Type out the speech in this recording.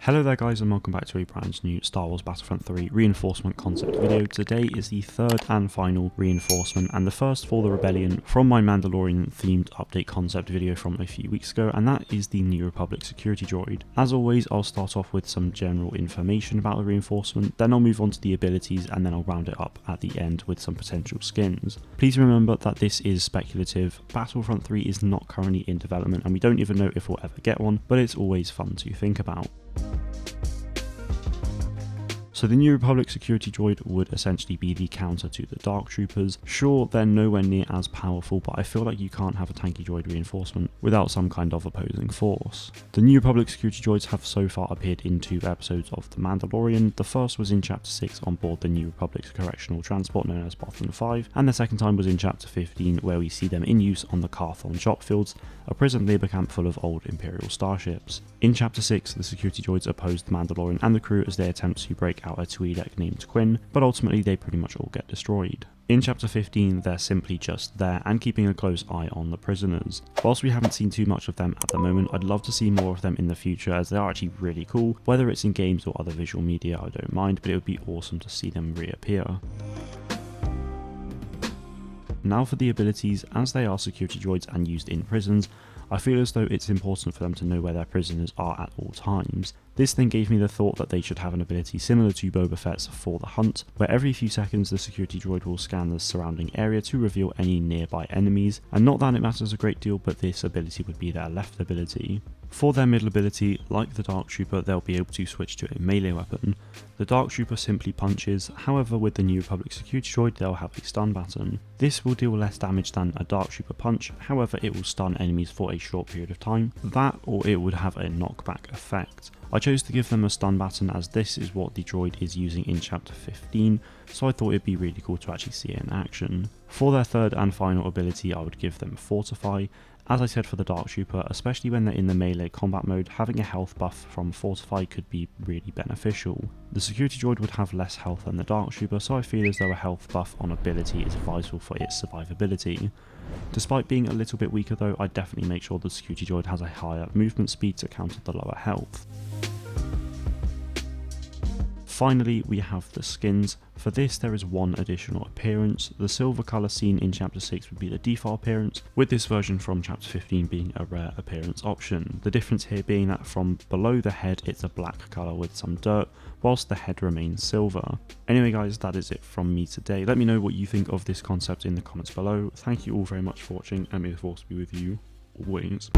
Hello there guys, and welcome back to a brand new Star Wars Battlefront 3 reinforcement concept video. Today is the third and final reinforcement and the first for the Rebellion from my Mandalorian themed update concept video from a few weeks ago, and that is the new Republic Security Droid. As always, I'll start off with some general information about the reinforcement, then I'll move on to the abilities, and then I'll round it up at the end with some potential skins. Please remember that this is speculative. Battlefront 3 is not currently in development and we don't even know if we'll ever get one, but it's always fun to think about. So the new Republic Security Droid would essentially be the counter to the Dark Troopers. Sure, they're nowhere near as powerful, but I feel like you can't have a tanky droid reinforcement without some kind of opposing force. The new Republic Security Droids have so far appeared in 2 episodes of The Mandalorian. The first was in Chapter 6 on board the new Republic's correctional transport known as Bothan 5, and the second time was in Chapter 15 where we see them in use on the Carthon shop fields, a prison labour camp full of old Imperial starships. In Chapter 6, the security droids opposed the Mandalorian and the crew as they attempt to break out a Twi'lek named Quinn, but ultimately they pretty much all get destroyed. In Chapter 15, they're simply just there and keeping a close eye on the prisoners. Whilst we haven't seen too much of them at the moment, I'd love to see more of them in the future as they are actually really cool. Whether it's in games or other visual media, I don't mind, but it would be awesome to see them reappear. Now for the abilities. As they are security droids and used in prisons, I feel as though it's important for them to know where their prisoners are at all times. This then gave me the thought that they should have an ability similar to Boba Fett's For the Hunt, where every few seconds the security droid will scan the surrounding area to reveal any nearby enemies, and not that it matters a great deal, but this ability would be their left ability. For their middle ability, like the Dark Trooper, they'll be able to switch to a melee weapon. The Dark Trooper simply punches, however with the new Republic Security Droid they'll have a stun baton. This will deal less damage than a Dark Trooper punch, however it will stun enemies for a short period of time. That, or it would have a knockback effect. I chose to give them a stun baton as this is what the droid is using in Chapter 15, so I thought it'd be really cool to actually see it in action. For their third and final ability, I would give them Fortify. As I said for the Dark Trooper, especially when they're in the melee combat mode, having a health buff from Fortify could be really beneficial. The security droid would have less health than the Dark Trooper, so I feel as though a health buff on ability is vital for its survivability. Despite being a little bit weaker though, I'd definitely make sure the security droid has a higher movement speed to counter the lower health. Finally, we have the skins. For this, there is one additional appearance. The silver colour seen in Chapter 6 would be the default appearance, with this version from Chapter 15 being a rare appearance option. The difference here being that from below the head it's a black colour with some dirt, whilst the head remains silver. Anyway guys, that is it from me today. Let me know what you think of this concept in the comments below. Thank you all very much for watching, and may the force be with you always.